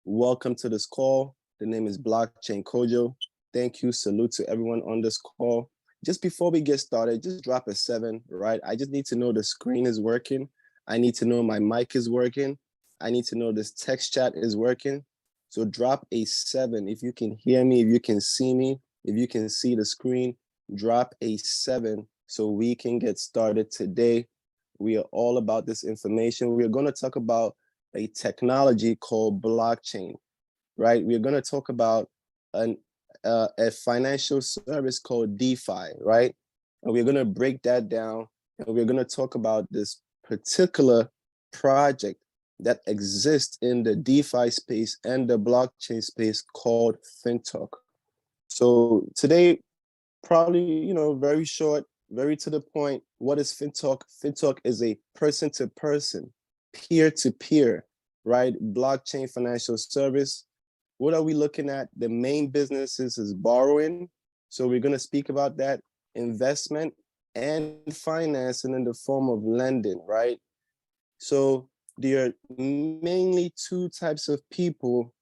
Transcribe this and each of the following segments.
Welcome to this call. The name is Blockchain Kojo. Thank you. Salute to everyone on this call. Just before we get started, just drop a 7, right? I just need to know the screen is working. I need to know my mic is working. I need to know this text chat is working. So drop a 7 if you can hear me, if you can see me, if you can see the screen, drop a 7 so we can get started today. We are all about this information. We're going to talk about a technology called blockchain, right? We're going to talk about a financial service called DeFi, right? And we're going to break that down, and we're going to talk about this particular project that exists in the DeFi space and the blockchain space called FinTalk. So today, probably, very short, very to the point. What is FinTalk? FinTalk is a person-to-person, peer-to-peer, right? Blockchain financial service. What are we looking at? The main businesses is borrowing. So we're going to speak about that, investment and financing in the form of lending, right? So there are mainly 2 types of people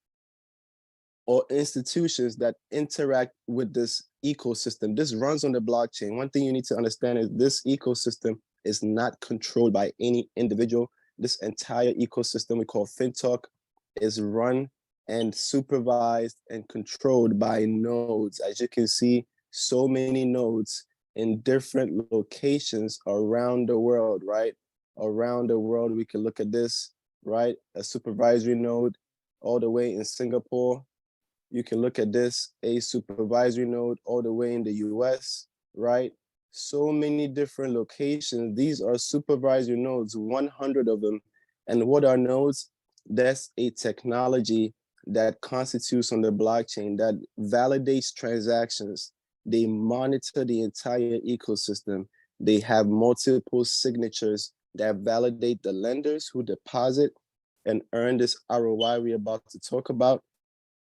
or institutions that interact with this ecosystem. This runs on the blockchain. One thing you need to understand is this ecosystem is not controlled by any individual. This entire ecosystem we call FinTalk is run and supervised and controlled by nodes. As you can see, so many nodes in different locations around the world, right? Around the world, we can look at this, right? A supervisory node all the way in Singapore. You can look at this, a supervisory node all the way in the US, right? So many different locations. These are supervisory nodes, 100 of them. And what are nodes? That's a technology that constitutes on the blockchain that validates transactions. They monitor the entire ecosystem. They have multiple signatures that validate the lenders who deposit and earn this ROI we're about to talk about,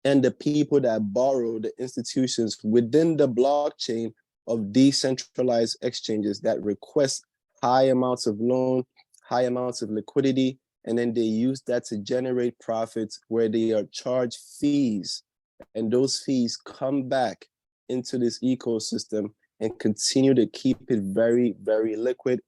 and the people that borrow, the institutions within the blockchain of decentralized exchanges that request high amounts of loan, high amounts of liquidity, and then they use that to generate profits where they are charged fees. And those fees come back into this ecosystem and continue to keep it very, very liquid.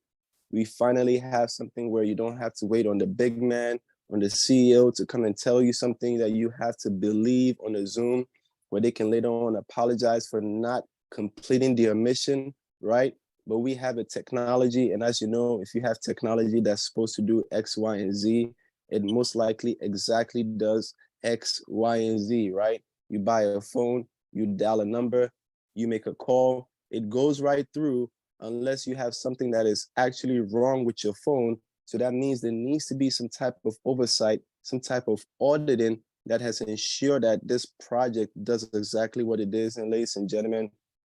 We finally have something where you don't have to wait on the big man, on the CEO to come and tell you something that you have to believe on a Zoom, where they can later on apologize for not completing their mission, right? But we have a technology, and as you know, if you have technology that's supposed to do X, Y, and Z, it most likely exactly does X, Y, and Z, right? You buy a phone, you dial a number, you make a call, it goes right through unless you have something that is actually wrong with your phone. So that means there needs to be some type of oversight, some type of auditing that has ensured that this project does exactly what it is. And ladies and gentlemen,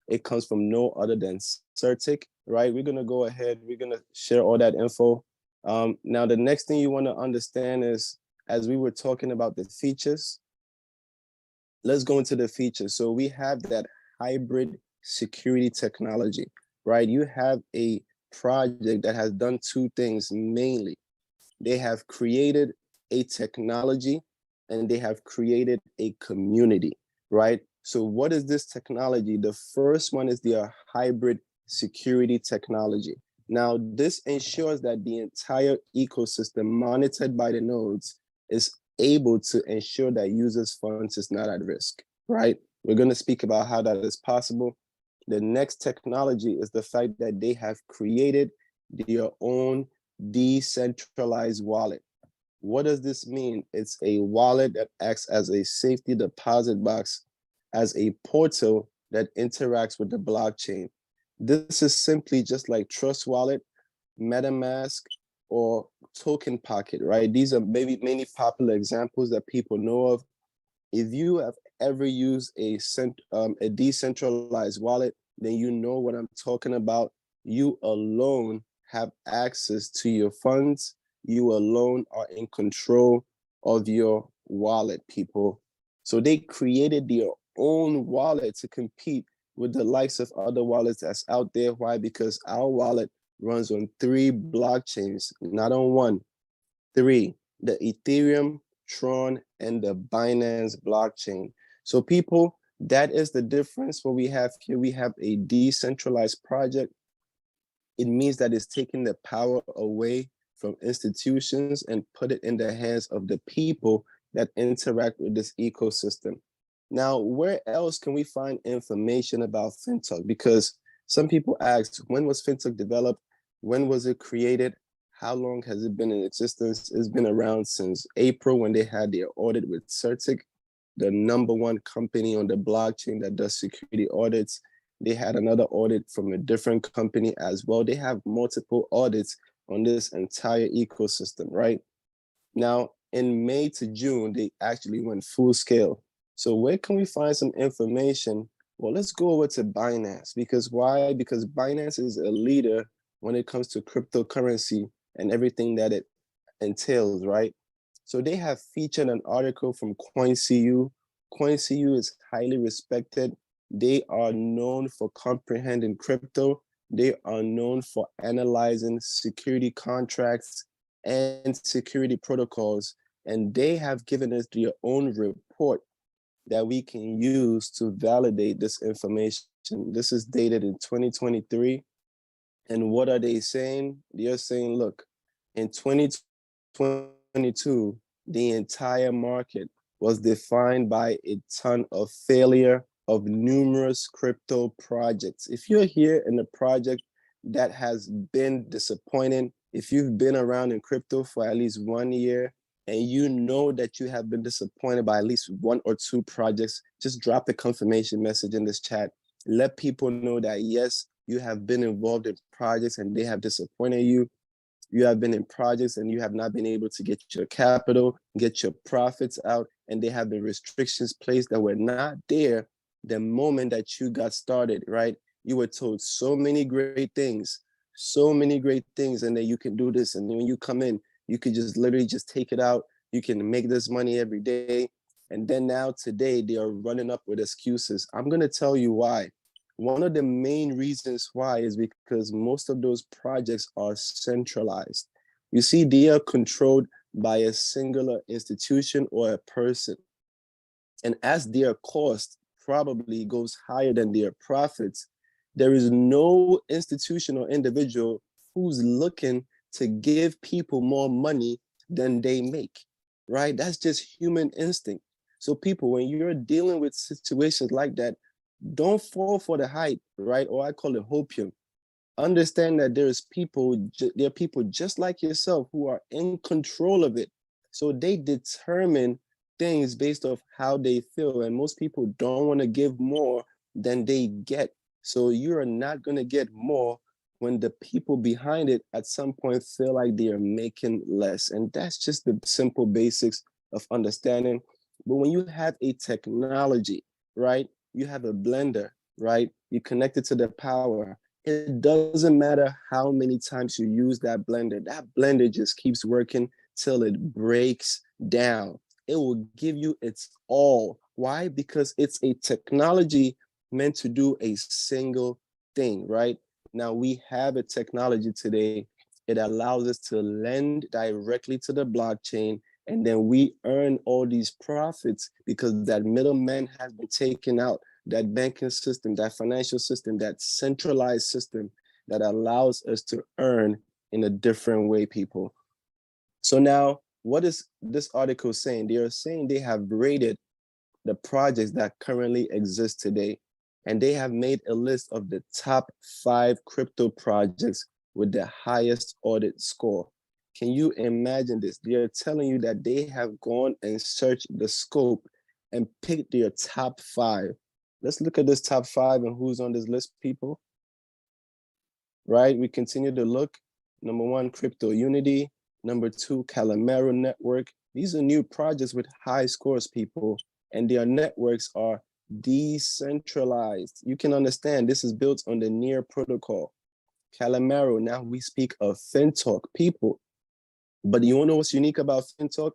it comes from no other than 𝗙𝗃, right? We're going to go ahead. We're going to share all that info. Now, the next thing you want to understand is, as we were talking about the features, let's go into the features. So we have that hybrid security technology, right? You have a project that has done 2 things mainly. They have created a technology and they have created a community, right? So what is this technology? The first one is their hybrid security technology. Now, this ensures that the entire ecosystem monitored by the nodes is able to ensure that users' funds is not at risk, right? We're going to speak about how that is possible. The next technology is the fact that they have created their own decentralized wallet. What does this mean? It's a wallet that acts as a safety deposit box, as a portal that interacts with the blockchain. This is simply just like Trust Wallet, MetaMask, or Token Pocket, right? These are maybe many popular examples that people know of. If you have ever used a decentralized wallet, then you know what I'm talking about. You alone have access to your funds. You alone are in control of your wallet, people. So they created their own wallet to compete with the likes of other wallets that's out there. Why? Because our wallet runs on 3 blockchains, not on 1, 3. The Ethereum, Tron, and the Binance blockchain. So people, that is the difference. What we have here, we have a decentralized project. It means that it's taking the power away from institutions and put it in the hands of the people that interact with this ecosystem. Now, where else can we find information about FinTalk? Because some people ask, when was FinTalk developed? When was it created? How long has it been in existence? It's been around since April when they had their audit with 𝗙𝗏, the #1 company on the blockchain that does security audits. They had another audit from a different company as well. They have multiple audits on this entire ecosystem, right? Now, in May to June, they actually went full scale. So where can we find some information? Well, let's go over to Binance. Because why? Because Binance is a leader when it comes to cryptocurrency and everything that it entails, right? So they have featured an article from 𝗙𝗂𝗧𝗏. 𝗙𝗙𝗧𝗏 is highly respected. They are known for comprehending crypto. They are known for analyzing security contracts and security protocols. And they have given us their own report that we can use to validate this information. This is dated in 2023. And what are they saying? They're saying, look, in 2022, the entire market was defined by a ton of failure of numerous crypto projects. If you're here in a project that has been disappointing, if you've been around in crypto for at least 1 year, and you know that you have been disappointed by at least 1 or 2 projects, just drop a confirmation message in this chat. Let people know that, yes, you have been involved in projects and they have disappointed you. You have been in projects and you have not been able to get your capital, get your profits out, and there have been restrictions placed that were not there the moment that you got started, right? You were told so many great things, and then you can do this. And when you come in, you could just literally just take it out. You can make this money every day. And then now today, they are running up with excuses. I'm gonna tell you why. One of the main reasons why is because most of those projects are centralized. You see, they are controlled by a singular institution or a person. And as their cost probably goes higher than their profits, there is no institution or individual who's looking to give people more money than they make, right? That's just human instinct. So people, when you're dealing with situations like that, don't fall for the hype, right? Or I call it hopium. Understand that there are people just like yourself who are in control of it. So they determine things based off how they feel. And most people don't want to give more than they get. So you are not going to get more when the people behind it at some point feel like they are making less. And that's just the simple basics of understanding. But when you have a technology, right? You have a blender, right? You connect it to the power. It doesn't matter how many times you use that blender just keeps working till it breaks down. It will give you its all. Why? Because it's a technology meant to do a single thing, right? Now we have a technology today. It allows us to lend directly to the blockchain, and then we earn all these profits because that middleman has been taken out. That banking system, that financial system, that centralized system that allows us to earn in a different way, people. So now, what is this article saying? They are saying they have rated the projects that currently exist today, and they have made a list of the top 5 crypto projects with the highest audit score. Can you imagine this? They are telling you that they have gone and searched the scope and picked their top 5. Let's look at this top 5 and who's on this list, people. Right, we continue to look. Number 1, Crypto Unity. Number 2, Calamaro Network. These are new projects with high scores, people, and their networks are decentralized. You can understand this is built on the NEAR protocol. Calamaro, now we speak of FinTalk, people. But you wanna know what's unique about FinTalk?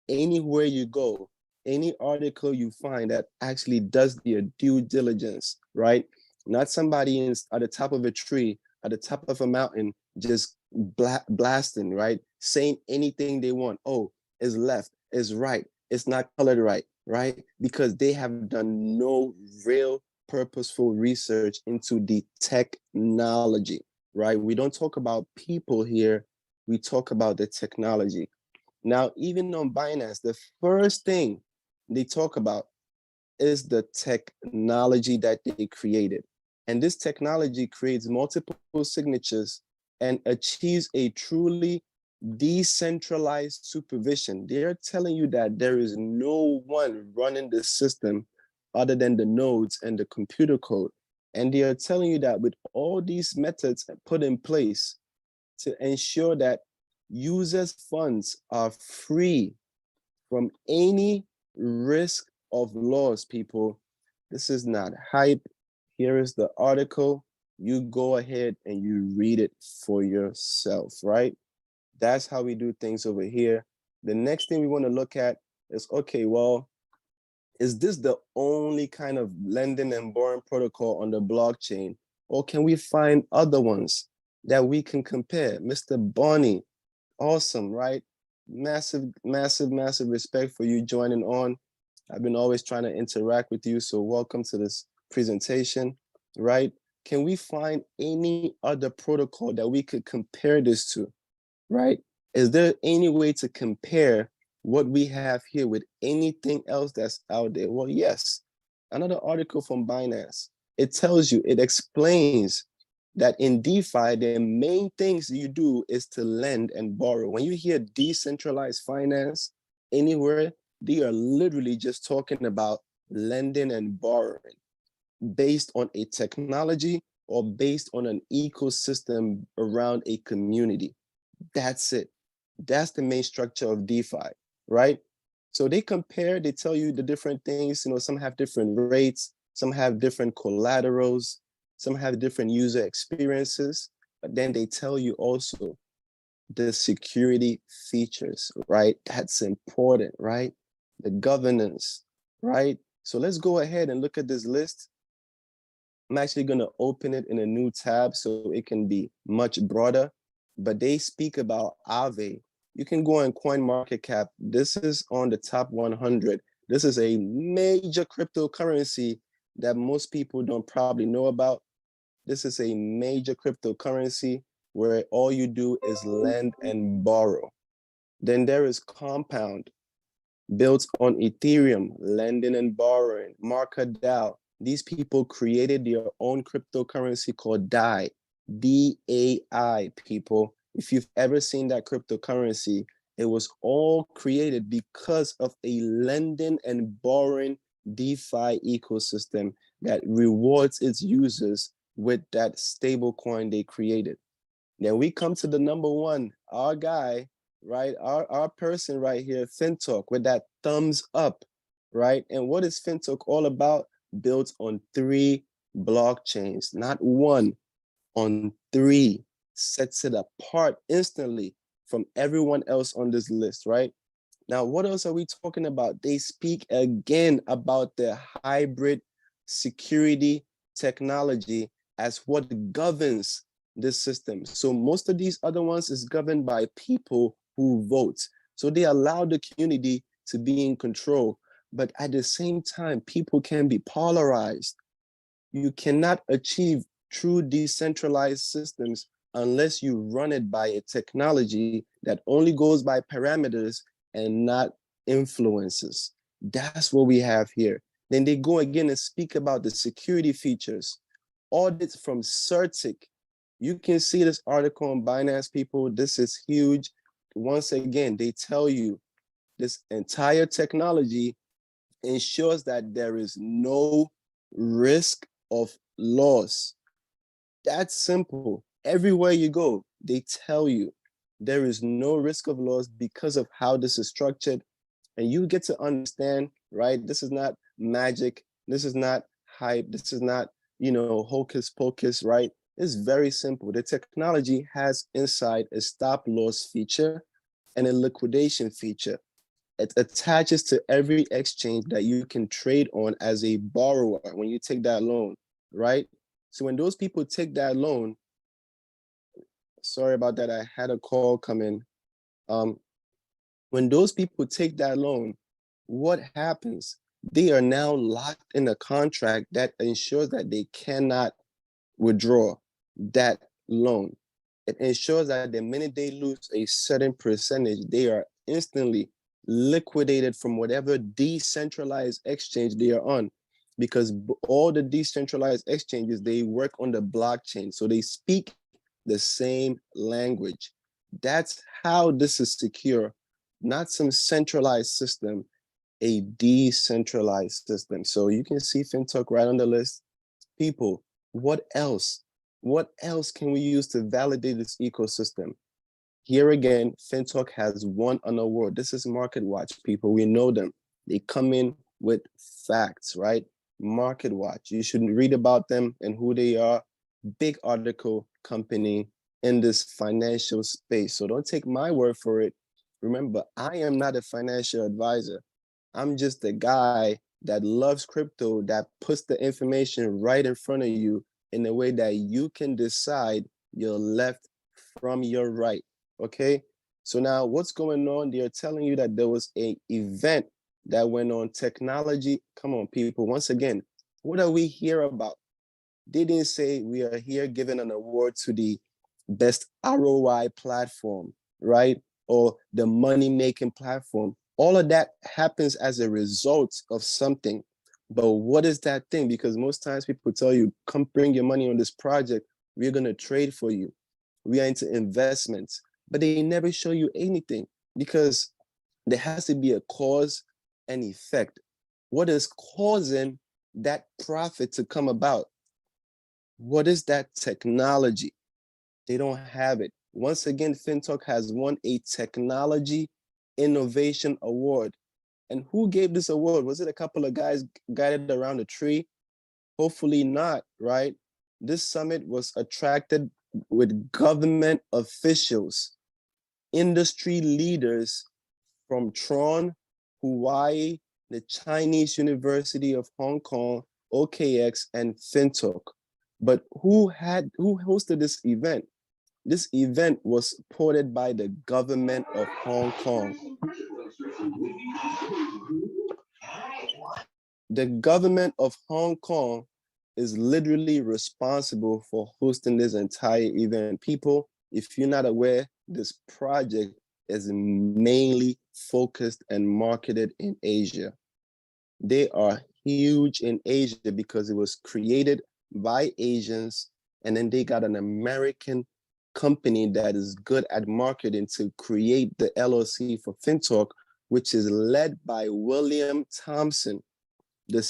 Anywhere you go, any article you find that actually does their due diligence, right? Not somebody at the top of a tree, at the top of a mountain, just blasting, right? Saying anything they want. Oh, it's left. is right. It's not colored right, right? Because they have done no real purposeful research into the technology, right? We don't talk about people here. We talk about the technology. Now, even on Binance, the first thing they talk about is the technology that they created. And this technology creates multiple signatures and achieves a truly decentralized supervision. They're telling you that there is no one running the system other than the nodes and the computer code. And they are telling you that with all these methods put in place to ensure that users' funds are free from any risk of loss, people. This is not hype. Here is the article. You go ahead and you read it for yourself, right? That's how we do things over here. The next thing we want to look at is, okay, well, is this the only kind of lending and borrowing protocol on the blockchain? Or can we find other ones that we can compare? Mr. Bonnie, awesome, right? Massive, massive, massive respect for you joining on. I've been always trying to interact with you, so welcome to this presentation, right? Can we find any other protocol that we could compare this to, right? Is there any way to compare what we have here with anything else that's out there? Well, yes. Another article from Binance, it tells you, it explains that in DeFi, the main things you do is to lend and borrow. When you hear decentralized finance anywhere, they are literally just talking about lending and borrowing based on a technology or based on an ecosystem around a community. That's it. That's the main structure of DeFi, right? So they compare, they tell you the different things, some have different rates, some have different collaterals, some have different user experiences, but then they tell you also the security features, right? That's important, right? The governance, right? So let's go ahead and look at this list. I'm actually going to open it in a new tab so it can be much broader, but they speak about Aave. You can go on CoinMarketCap. This is on the top 100. This is a major cryptocurrency that most people don't probably know about. This is a major cryptocurrency where all you do is lend and borrow. Then there is Compound, built on Ethereum, lending and borrowing. MakerDAO. These people created their own cryptocurrency called DAI, D-A-I, people. If you've ever seen that cryptocurrency, it was all created because of a lending and borrowing DeFi ecosystem that rewards its users with that stable coin they created. Then we come to the number one, our guy, right? Our person right here, FinTalk, with that thumbs up, right? And what is FinTalk all about? Built on 3 blockchains, not one, on 3, sets it apart instantly from everyone else on this list, right? Now, what else are we talking about? They speak again about the hybrid security technology as what governs this system. So most of these other ones is governed by people who vote. So they allow the community to be in control. But at the same time, people can be polarized. You cannot achieve true decentralized systems unless you run it by a technology that only goes by parameters and not influences. That's what we have here. Then they go again and speak about the security features. Audits from CertiK. You can see this article on Binance, people. This is huge. Once again, they tell you this entire technology ensures that there is no risk of loss. That's simple. Everywhere you go, they tell you there is no risk of loss because of how this is structured. And you get to understand, right? This is not magic. This is not hype. This is not, hocus pocus, right? It's very simple. The technology has inside a stop loss feature and a liquidation feature. It attaches to every exchange that you can trade on as a borrower when you take that loan, right? So when those people take that loan, sorry about that, I had a call come in. When those people take that loan, what happens? They are now locked in a contract that ensures that they cannot withdraw that loan. It ensures that the minute they lose a certain percentage, they are instantly liquidated from whatever decentralized exchange they are on, because all the decentralized exchanges, they work on the blockchain. So they speak the same language. That's how this is secure, not some centralized system, a decentralized system. So you can see FinTalk right on the list. People, what else? What else can we use to validate this ecosystem? Here again, FinTalk has won an award. This is MarketWatch, people. We know them. They come in with facts, right? MarketWatch. You should read about them and who they are. Big article company in this financial space. So don't take my word for it. Remember, I am not a financial advisor. I'm just a guy that loves crypto, that puts the information right in front of you in a way that you can decide your left from your right. Okay, so now what's going on? They're telling you that there was an event that went on, technology. Come on, people. Once again, what are we here about? They didn't say we are here giving an award to the best ROI platform, right? Or the money-making platform. All of that happens as a result of something. But what is that thing? Because most times people tell you, come bring your money on this project. We're going to trade for you. We are into investments. But they never show you anything, because there has to be a cause and effect. What is causing that profit to come about? What is that technology? They don't have it. Once again, FinTalk has won a technology innovation award. And who gave this award? Was it a couple of guys guided around a tree? Hopefully not, right? This summit was attracted with government officials, industry leaders from Tron, Hawaii, the Chinese University of Hong Kong, OKX, and FinTalk. But who hosted this event? This event was supported by the government of Hong Kong. The government of Hong Kong is literally responsible for hosting this entire event. People, if you're not aware, this project is mainly focused and marketed in Asia. They are huge in Asia because it was created by Asians, and then they got an American company that is good at marketing to create the LLC for FinTalk, which is led by William Thompson, the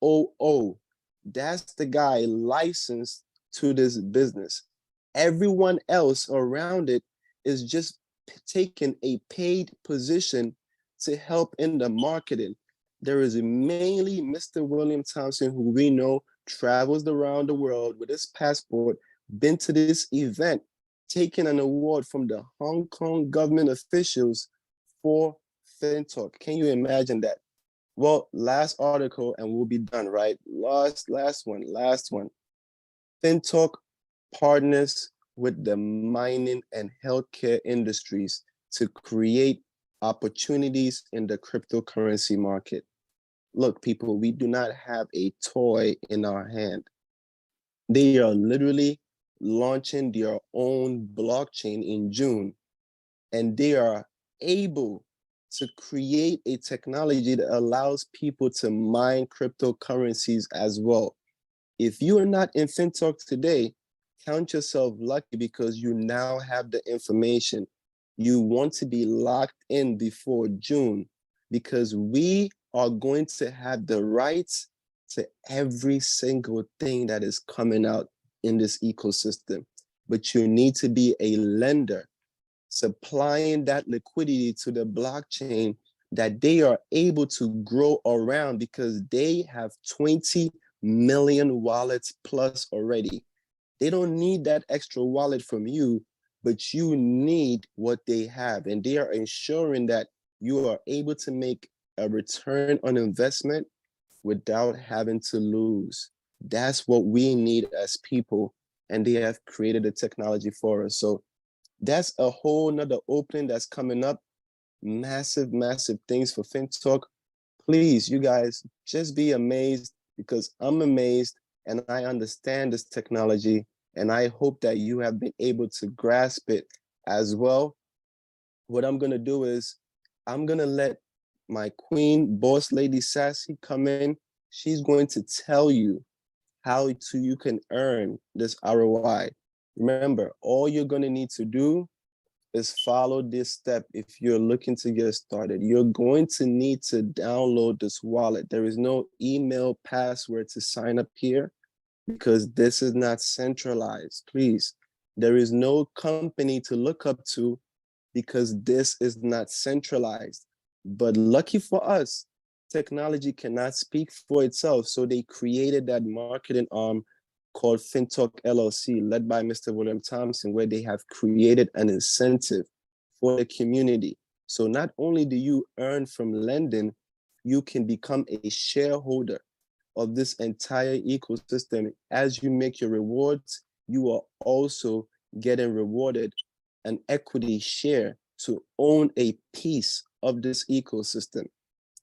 COO. That's the guy licensed to this business. Everyone else around it is just taking a paid position to help in the marketing. There is mainly Mr. William Thompson, who we know travels around the world with his passport, been to this event, taking an award from the Hong Kong government officials for FinTalk. Can you imagine that? Well, last article and we'll be done, right? Last one. FinTalk partners with the mining and healthcare industries to create opportunities in the cryptocurrency market. Look, people, we do not have a toy in our hand. They are literally launching their own blockchain in June, and they are able to create a technology that allows people to mine cryptocurrencies as well. If you are not in FinTalk today, count yourself lucky, because you now have the information. You want to be locked in before June, because we are going to have the rights to every single thing that is coming out in this ecosystem. But you need to be a lender, supplying that liquidity to the blockchain that they are able to grow around, because they have 20 million wallets plus already. They don't need that extra wallet from you, but you need what they have. And they are ensuring that you are able to make a return on investment without having to lose. That's what we need as people. And they have created a technology for us. So that's a whole nother opening that's coming up. massive, massive things for FinTalk. Please, you guys, just be amazed, because I'm amazed and I understand this technology, and I hope that you have been able to grasp it as well. What I'm gonna do is I'm gonna let my queen, boss lady Sassy, come in. She's going to tell you how you can earn this ROI. Remember, all you're gonna need to do is follow this step. If you're looking to get started, you're going to need to download this wallet. There is no email password to sign up here, because this is not centralized. Please, there is no company to look up to, because this is not centralized. But lucky for us, technology cannot speak for itself. So they created that marketing arm called FinTalk LLC, led by Mr. William Thompson, where they have created an incentive for the community. So not only do you earn from lending, you can become a shareholder of this entire ecosystem. As you make your rewards, you are also getting rewarded an equity share to own a piece of this ecosystem.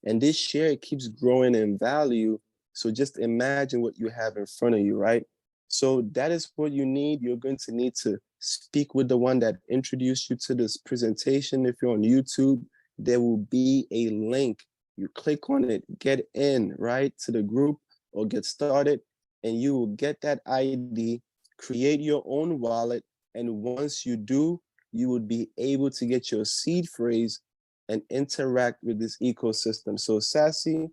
And this share keeps growing in value. So just imagine what you have in front of you, right? So that is what you need. You're going to need to speak with the one that introduced you to this presentation. If you're on YouTube, there will be a link. You click on it, get in, right, to the group or get started, and you will get that ID, create your own wallet. And once you do, you would be able to get your seed phrase and interact with this ecosystem. So Sassy,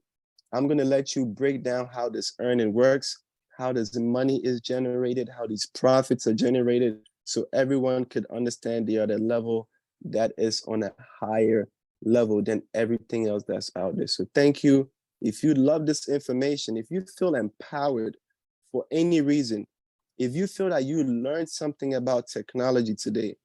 I'm gonna let you break down how this earning works, how this money is generated, how these profits are generated, so everyone could understand they are at a level that is on a higher level than everything else that's out there. So thank you. If you love this information, if you feel empowered for any reason, if you feel that you learned something about technology today,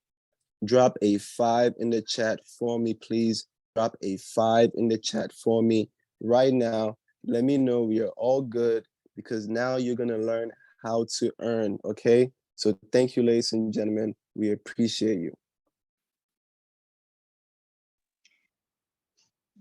drop a 5 in the chat for me, please. Drop a 5 in the chat for me right now. Let me know we are all good, because now you're gonna learn how to earn, okay? So thank you, ladies and gentlemen. We appreciate you.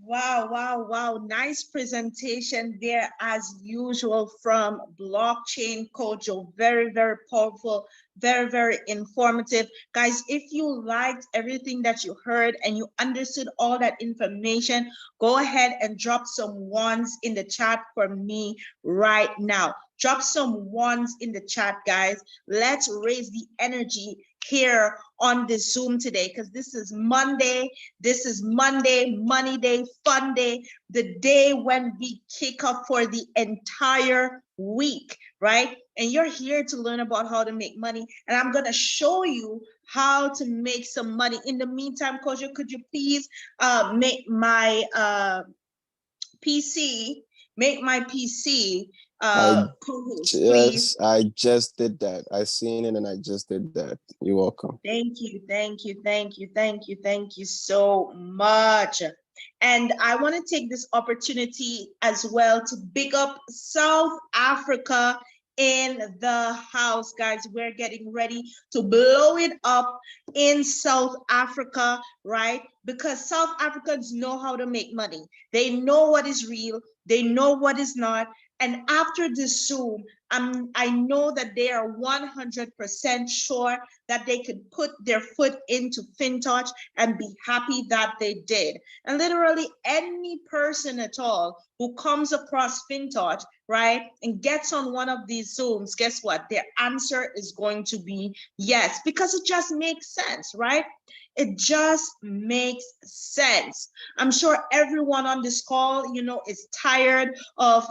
Wow, wow, wow. Nice presentation there as usual from Blockchain Kojo. Very, very powerful, very, very informative. Guys, if you liked everything that you heard and you understood all that information, go ahead and drop some ones in the chat for me right now. Drop some ones in the chat, guys. Let's raise the energy here on this Zoom today, because this is Monday. This is Monday, Money Day, Fun Day, the day when we kick off for the entire week, right? And you're here to learn about how to make money. And I'm going to show you how to make some money. In the meantime, Kojo, could you please make my PC, co-host, please. I just did that. I seen it and I just did that. You're welcome. Thank you, thank you, thank you, thank you, thank you so much. And I want to take this opportunity as well to big up South Africa in the house, guys. We're getting ready to blow it up in South Africa, right? Because South Africans know how to make money. They know what is real. They know what is not. And after this Zoom, I know that they are 100% sure that they could put their foot into FinTouch and be happy that they did. And literally any person at all who comes across FinTouch, right, and gets on one of these Zooms, guess what? Their answer is going to be yes, because it just makes sense, right? It just makes sense. I'm sure everyone on this call, is tired of,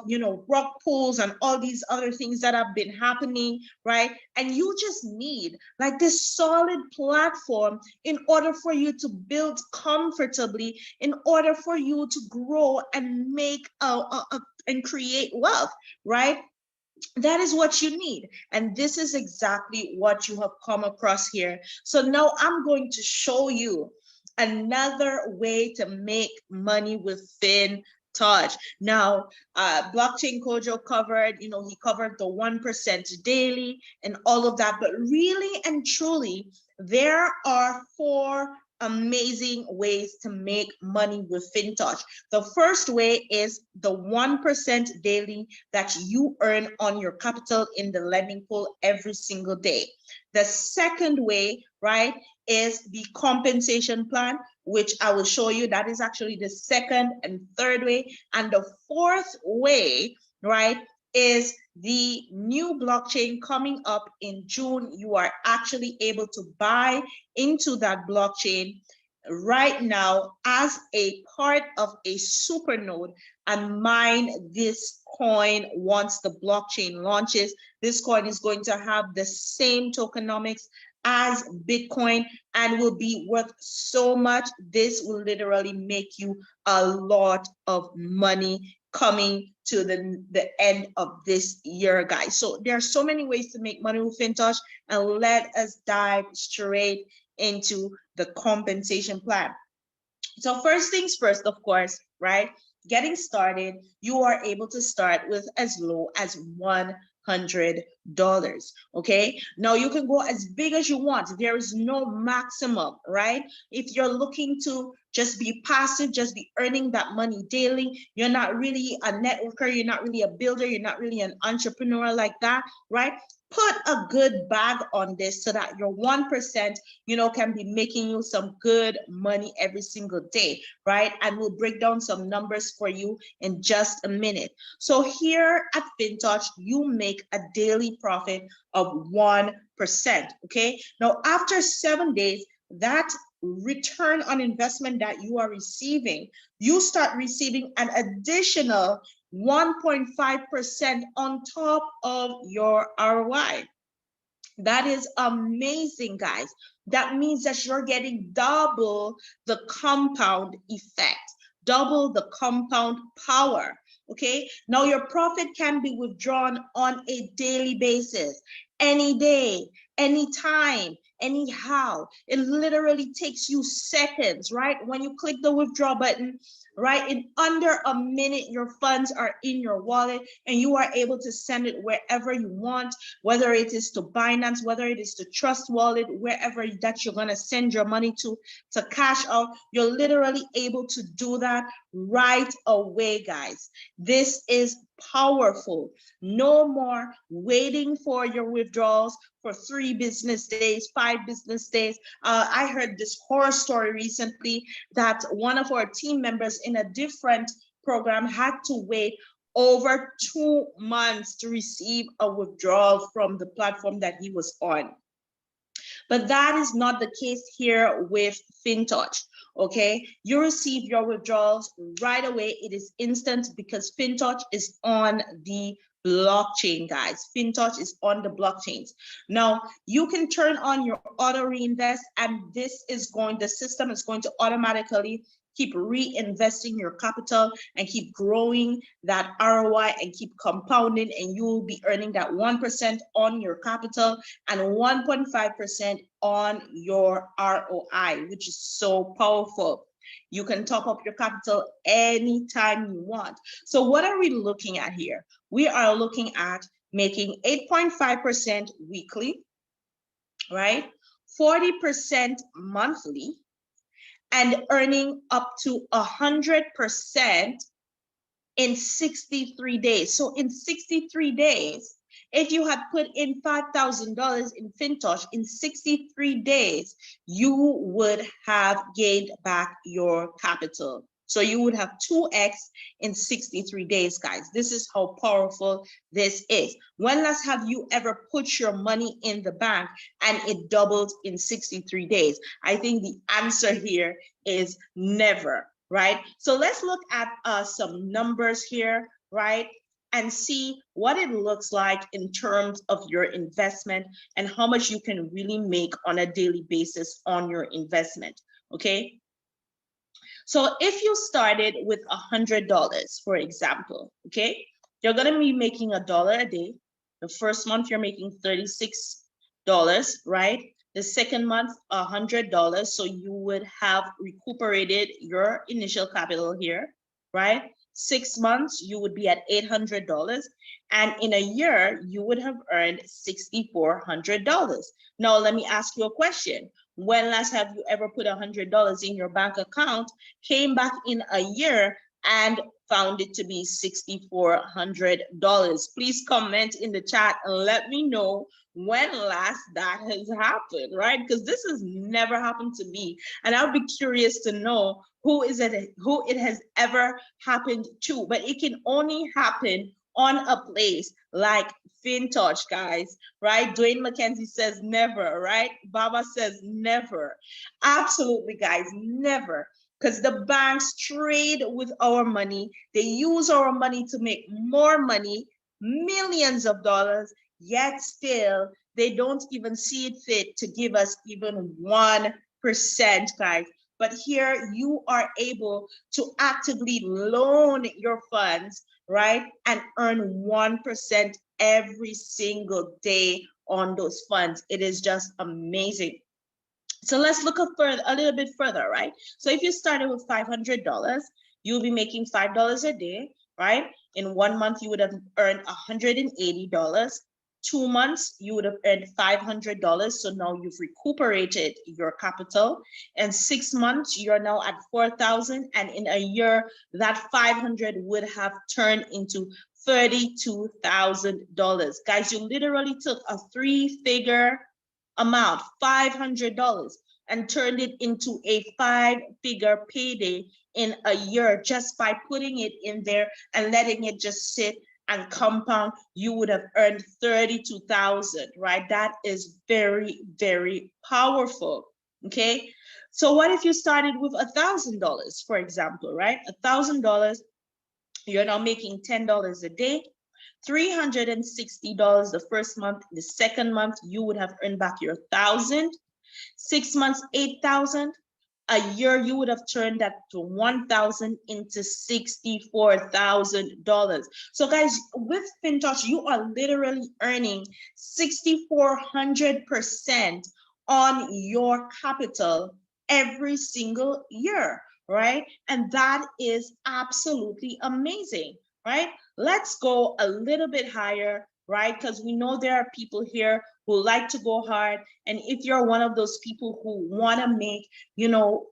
rug pulls and all these other things that have been happening, right? And you just need like this solid platform in order for you to build comfortably, in order for you to grow and make and create wealth, right? That is what you need. And this is exactly what you have come across here. So now I'm going to show you another way to make money with FinTouch. Now, Blockchain Kojo covered, he covered the 1% daily and all of that, but really and truly, there are 4 amazing ways to make money with FinTouch. The first way is the 1% daily that you earn on your capital in the lending pool every single day. The second way, right, is the compensation plan, which I will show you. That is actually the second and third way. And the fourth way, right, is the new blockchain coming up in June. You are actually able to buy into that blockchain right now as a part of a super node and mine this coin once the blockchain launches. This coin is going to have the same tokenomics as Bitcoin and will be worth so much. This will literally make you a lot of money coming to the end of this year, guys. So there are so many ways to make money with FinTouch, and let us dive straight into the compensation plan. So first things first, of course, right? Getting started, you are able to start with as low as $100. Okay, now you can go as big as you want. There is no maximum, right? If you're looking to just be passive, just be earning that money daily, you're not really a networker, you're not really a builder, you're not really an entrepreneur like that, right? Put a good bag on this so that your 1%, you know, can be making you some good money every single day, right? And we'll break down some numbers for you in just a minute. So here at FinTouch, you make a daily profit of 1%, okay? Now, after 7 days, that return on investment that you are receiving, you start receiving an additional 1.5% on top of your ROI. That is amazing, guys. That means that you're getting double the compound effect, double the compound power. Okay, now your profit can be withdrawn on a daily basis, any day, anytime, anyhow. It literally takes you seconds, right? When you click the withdraw button, right, in under a minute, your funds are in your wallet and you are able to send it wherever you want, whether it is to Binance, whether it is to Trust Wallet, wherever that you're going to send your money to cash out. You're literally able to do that right away, guys. This is powerful. No more waiting for your withdrawals for 3 business days, 5 business days. I heard this horror story recently that one of our team members in a different program had to wait over 2 months to receive a withdrawal from the platform that he was on. But that is not the case here with FinTouch. Okay, you receive your withdrawals right away. It is instant because FinTouch is on the blockchain, guys. FinTouch is on the blockchains. Now you can turn on your auto reinvest, and this is going, the system is going to automatically keep reinvesting your capital and keep growing that ROI and keep compounding, and you will be earning that 1% on your capital and 1.5% on your ROI, which is so powerful. You can top up your capital anytime you want. So what are we looking at here? We are looking at making 8.5% weekly, right? 40% monthly, and earning up to 100% in 63 days. So in 63 days, if you had put in $5,000 in FinTouch, in 63 days, you would have gained back your capital. So you would have 2x in 63 days, guys. This is how powerful this is. When last have you ever put your money in the bank and it doubled in 63 days? I think the answer here is never, right? So let's look at some numbers here, right? And see what it looks like in terms of your investment and how much you can really make on a daily basis on your investment, okay? So if you started with $100, for example, okay, you're gonna be making $1 a day. The first month you're making $36, right? The second month, $100. So you would have recuperated your initial capital here, right? 6 months, you would be at $800. And in a year, you would have earned $6,400. Now, let me ask you a question. When last have you ever put $100 in your bank account, came back in a year and found it to be $6,400? Please comment in the chat and let me know when last that has happened, right? Because this has never happened to me. And I'll be curious to know who it has ever happened to. But it can only happen on a place like FinTouch, guys, right? Dwayne McKenzie says never, right? Baba says never. Absolutely, guys, never. Because the banks trade with our money. They use our money to make more money, millions of dollars, yet still they don't even see it fit to give us even 1%, guys. But here you are able to actively loan your funds, right? And earn 1% every single day on those funds. It is just amazing. So let's look up further, a little bit further, right? So if you started with $500, you'll be making $5 a day, right? In 1 month, you would have earned $180. 2 months, you would have earned $500. So now you've recuperated your capital. And 6 months, you're now at 4,000. And in a year, that 500 would have turned into $32,000. Guys, you literally took a 3-figure amount, $500, and turned it into a 5-figure payday in a year just by putting it in there and letting it just sit and compound. You would have earned 32,000, right? That is very, very powerful. Okay, so what if you started with $1,000, for example, right? $1,000, you're now making $10 a day. $360 the first month. The second month, you would have earned back your 1,000. 6 months, 8,000. A year, you would have turned that to 1,000 into $64,000. So guys, with FinTouch, you are literally earning 6,400% on your capital every single year, right? And that is absolutely amazing, right? Let's go a little bit higher, right? Because we know there are people here who like to go hard. And if you're one of those people who want to make,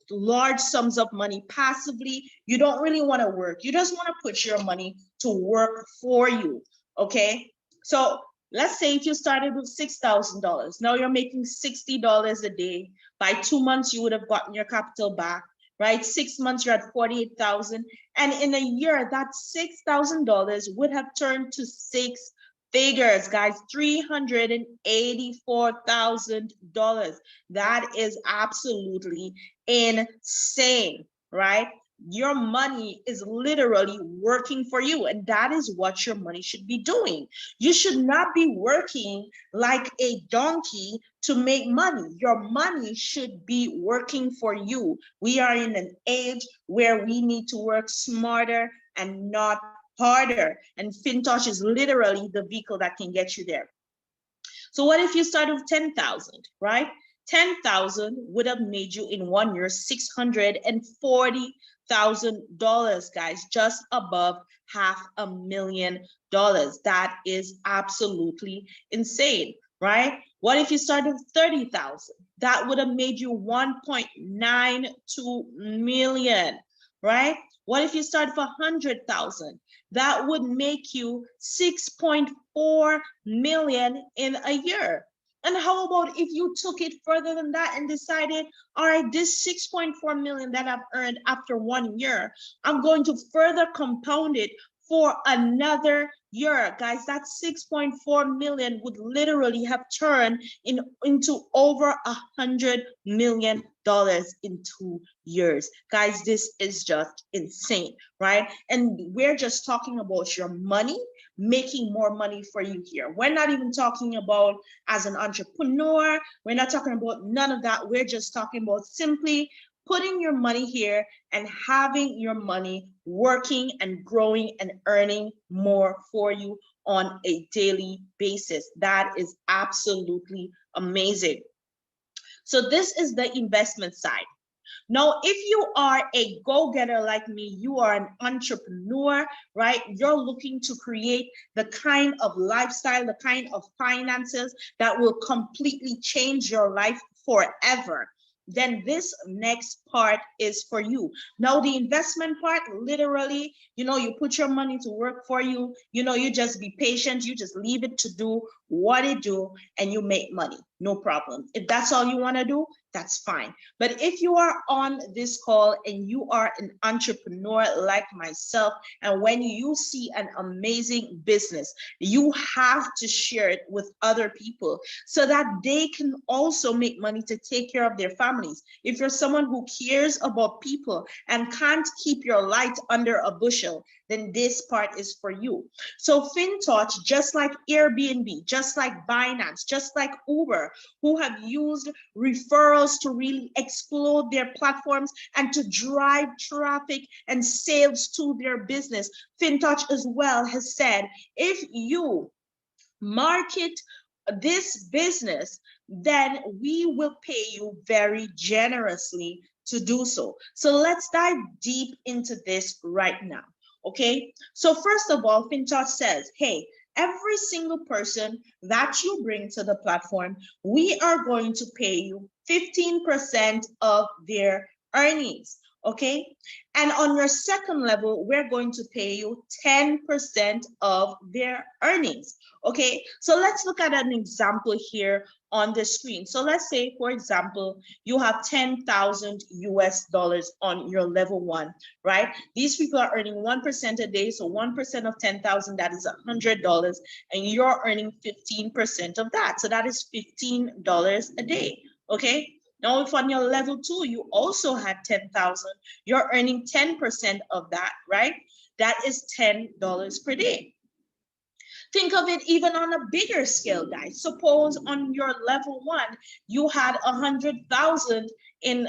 large sums of money passively, you don't really want to work. You just want to put your money to work for you, okay? So let's say if you started with $6,000, now you're making $60 a day. By 2 months, you would have gotten your capital back, right? 6 months, you're at 48,000. And in a year, that $6,000 would have turned to 6 figures, guys, $384,000. That is absolutely insane, right? Your money is literally working for you, and that is what your money should be doing. You should not be working like a donkey to make money. Your money should be working for you. We are in an age where we need to work smarter and not harder, and FinTouch is literally the vehicle that can get you there. So what if you started with 10,000, right? 10,000 would have made you in 1 year $640,000, guys, just above $500,000. That is absolutely insane, right? What if you started with 30,000? That would have made you 1.92 million, right? What if you started for 100,000? That would make you 6.4 million in a year. And how about if you took it further than that and decided, all right, this 6.4 million that I've earned after 1 year, I'm going to further compound it for another year. Guys, that 6.4 million would literally have turned into over $100 million in 2 years. Guys, this is just insane, right? And we're just talking about your money, making more money for you here. We're not even talking about as an entrepreneur. We're not talking about none of that. We're just talking about simply putting your money here and having your money working and growing and earning more for you on a daily basis. That is absolutely amazing. So this is the investment side. Now, if you are a go-getter like me, you are an entrepreneur, right? You're looking to create the kind of lifestyle, the kind of finances that will completely change your life forever, then this next part is for you. Now, the investment part, literally, you put your money to work for you. You just be patient. You just leave it to do what it do, and you make money. No problem. If that's all you want to do, that's fine. But if you are on this call and you are an entrepreneur like myself, and when you see an amazing business, you have to share it with other people so that they can also make money to take care of their families. If you're someone who cares about people and can't keep your light under a bushel, then this part is for you. So FinTouch, just like Airbnb, just like Binance, just like Uber, who have used referrals to really explode their platforms and to drive traffic and sales to their business, FinTouch as well has said, if you market this business, then we will pay you very generously to do so. So let's dive deep into this right now. Okay, so first of all, FinTouch says, hey, every single person that you bring to the platform, we are going to pay you 15% of their earnings. Okay, and on your second level, we're going to pay you 10% of their earnings. Okay, so let's look at an example here on the screen. So let's say, for example, you have $10,000 on your level 1, right? These people are earning 1% a day, so 1% of 10,000, that is $100, and you're earning 15% of that, so that is $15 a day. Okay. Now, if on your level 2, you also had 10,000, you're earning 10% of that, right? That is $10 per day. Think of it even on a bigger scale, guys. Suppose on your level 1, you had 100,000 in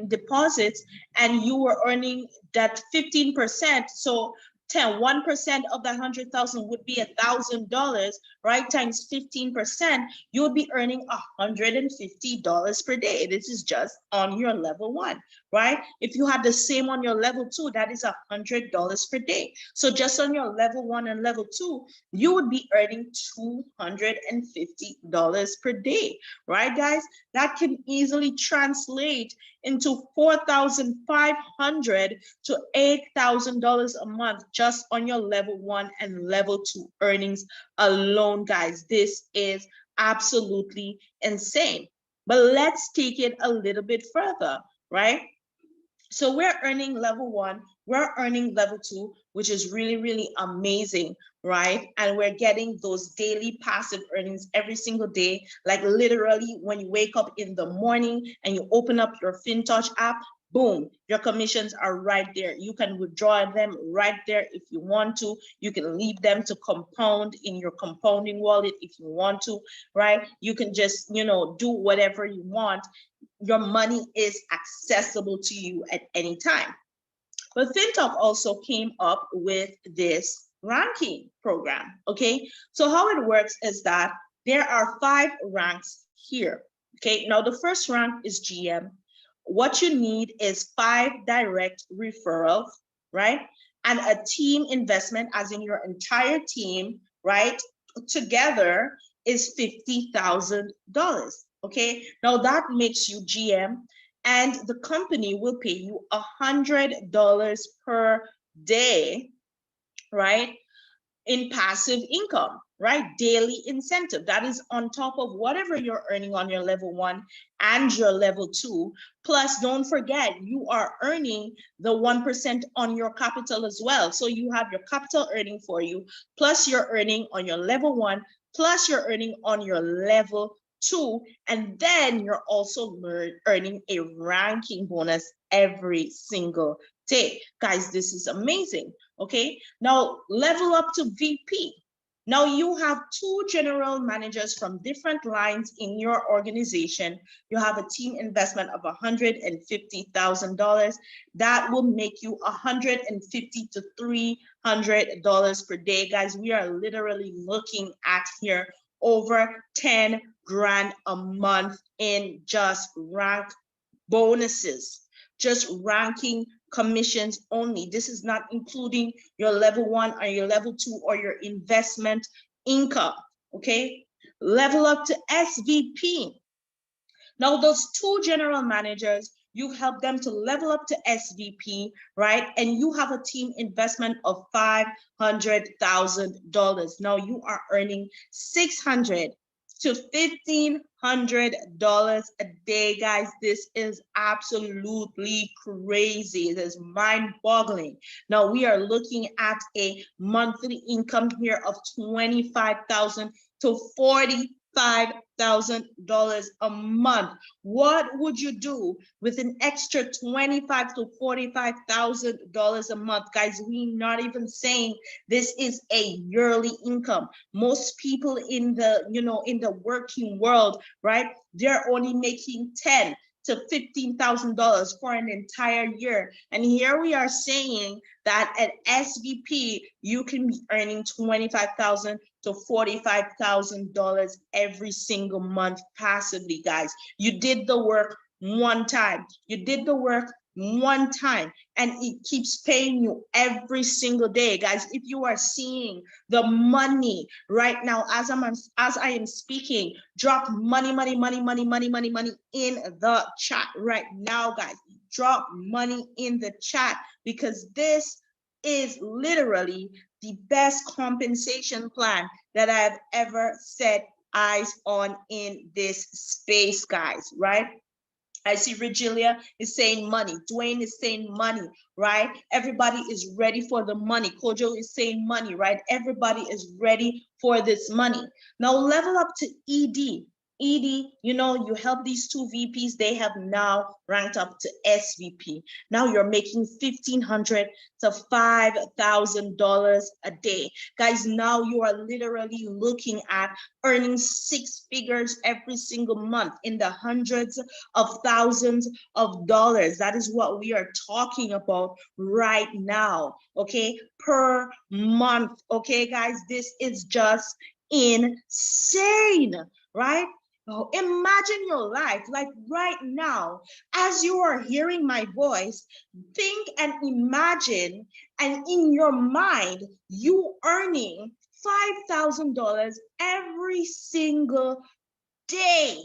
deposits, and you were earning that 15%. So 1% of that 100,000 would be $1,000, right? Times 15%, you would be earning $150 per day. This is just on your level 1, right? If you had the same on your level 2, that is $100 per day. So just on your level 1 and level 2, you would be earning $250 per day, right, guys? That can easily translate into $4,500 to $8,000 a month just on your level 1 and level 2 earnings alone, guys. This is absolutely insane. But let's take it a little bit further, right? So we're earning level 1, we're earning level 2, which is really, really amazing, right? And we're getting those daily passive earnings every single day. Like literally when you wake up in the morning and you open up your FinTouch app, boom, your commissions are right there. You can withdraw them right there if you want to. You can leave them to compound in your compounding wallet if you want to, right? You can just, do whatever you want. Your money is accessible to you at any time. But FinTouch also came up with this ranking program, okay? So how it works is that there are 5 ranks here, okay? Now the first rank is GM. What you need is 5 direct referrals, right? And a team investment, as in your entire team, right? Together is $50,000. Okay, now that makes you GM, and the company will pay you $100 per day, right? In passive income, right? Daily incentive. That is on top of whatever you're earning on your level 1 and your level 2. Plus, don't forget, you are earning the 1% on your capital as well. So you have your capital earning for you, plus you're earning on your level 1, plus you're earning on your level 2, and then you're also earning a ranking bonus every single day. Guys, this is amazing. Okay, now level up to VP. Now you have 2 general managers from different lines in your organization. You have a team investment of $150,000. That will make you $150 to $300 per day. Guys, we are literally looking at here over 10 grand a month in just rank bonuses, just ranking commissions only. This is not including your level 1 or your level 2 or your investment income. Okay, level up to SVP. Now, those two general managers, you help them to level up to SVP, right? And you have a team investment of $500,000. Now you are earning $600 to $1,500 a day, guys. This is absolutely crazy. It is mind-boggling. Now we are looking at a monthly income here of $25,000 to $45,000 a month. What would you do with an extra $25,000 to $45,000 a month, guys? We're not even saying this is a yearly income. Most people in the in the working world, right? They're only making $10,000 to $15,000 for an entire year. And here we are saying that at SVP, you can be earning $25,000 to $45,000 every single month passively, guys. You did the work one time. You did the work one time, and it keeps paying you every single day, guys. If you are seeing the money right now as I am speaking, drop money in the chat right now, guys. Drop money in the chat, because this is literally the best compensation plan that I've ever set eyes on in this space, guys, right? I see Regilia is saying money. Dwayne is saying money, right? Everybody is ready for the money. Kojo is saying money, right? Everybody is ready for this money. Now level up to ED. ED, you help these two VPs, they have now ranked up to SVP. Now you're making $1,500 to $5,000 a day. Guys, now you are literally looking at earning six figures every single month in the hundreds of thousands of dollars. That is what we are talking about right now, okay? Per month, okay, guys? This is just insane, right? Oh, imagine your life like right now, as you are hearing my voice, think and imagine, and in your mind, you earning $5,000 every single day.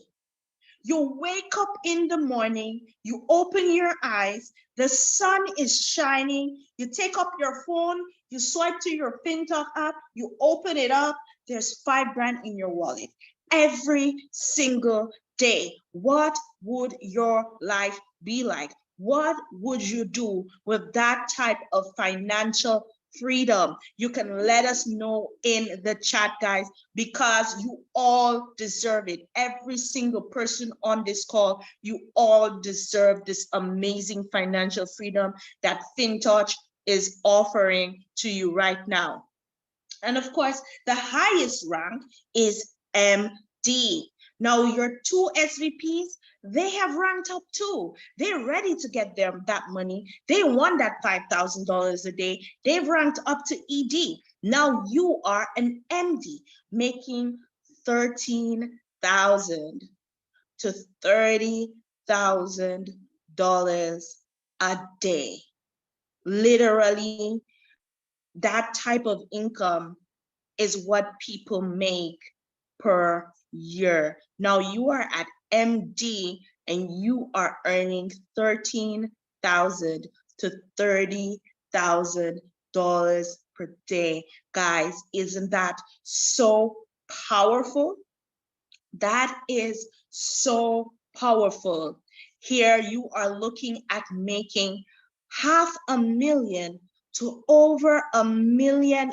You wake up in the morning, you open your eyes, the sun is shining, you take up your phone, you swipe to your FinTalk app, you open it up, there's $5,000 in your wallet. Every single day. What would your life be like? What would you do with that type of financial freedom? You can let us know in the chat, guys, because you all deserve it. Every single person on this call, you all deserve this amazing financial freedom that FinTouch is offering to you right now. And of course, the highest rank is MD. Now your two SVPs, they have ranked up too. They're ready to get that money. They want that $5,000 a day. They've ranked up to ED. Now you are an MD making $13,000 to $30,000 a day. Literally, that type of income is what people make per year. Now you are at MD and you are earning $13,000 to $30,000 per day. Guys, isn't that so powerful? That is so powerful. Here you are looking at making $500,000 to over $1 million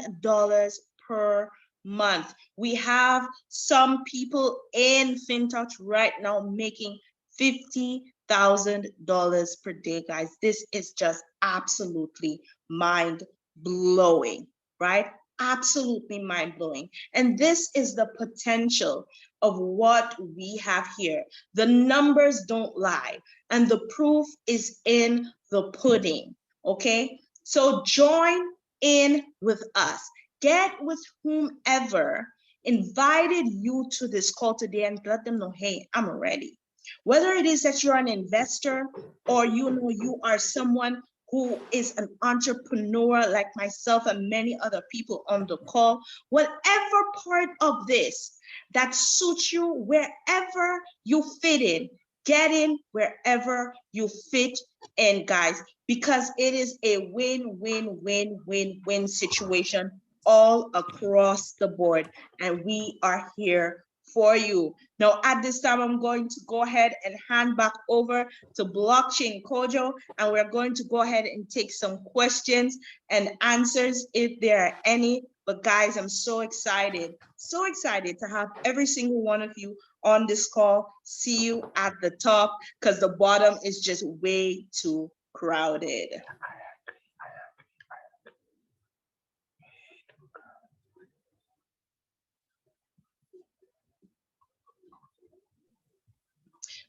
per month. We have some people in FinTouch right now making $50,000 per day, guys. This is just absolutely mind-blowing, right? Absolutely mind-blowing. And this is the potential of what we have here. The numbers don't lie, and the proof is in the pudding, okay? So join in with us. Get with whomever invited you to this call today and let them know, hey, I'm ready. Whether it is that you're an investor or you are someone who is an entrepreneur like myself and many other people on the call, whatever part of this that suits you, wherever you fit in, get in wherever you fit in, guys, because it is a win-win-win-win-win situation all across the board, and we are here for you. Now, at this time, I'm going to go ahead and hand back over to Blockchain Kojo, and we're going to go ahead and take some questions and answers if there are any. But guys, I'm so excited to have every single one of you on this call. See you at the top, because the bottom is just way too crowded.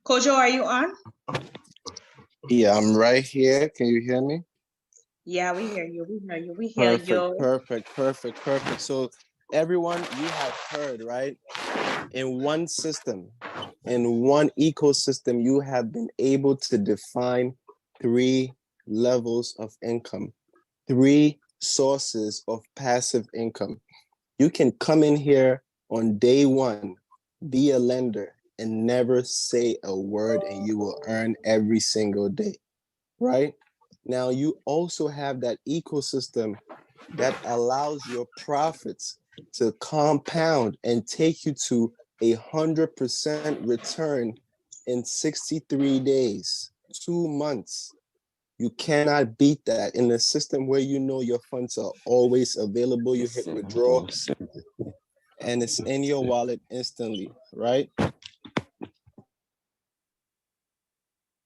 Kojo, are you on? Yeah, I'm right here. Can you hear me? Yeah, we hear you. We hear you. Perfect. So everyone, you have heard, right? In one system, in one ecosystem, you have been able to define 3 levels of income, 3 sources of passive income. You can come in here on day 1, be a lender, and never say a word, and you will earn every single day, right? Now, you also have that ecosystem that allows your profits to compound and take you to 100% return in 63 days, 2 months. You cannot beat that in a system where you know your funds are always available. You hit withdraw and it's in your wallet instantly, right?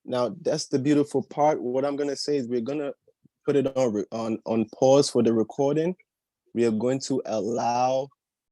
Now, that's the beautiful part. What I'm gonna say is we're gonna put it on pause for the recording. We are going to allow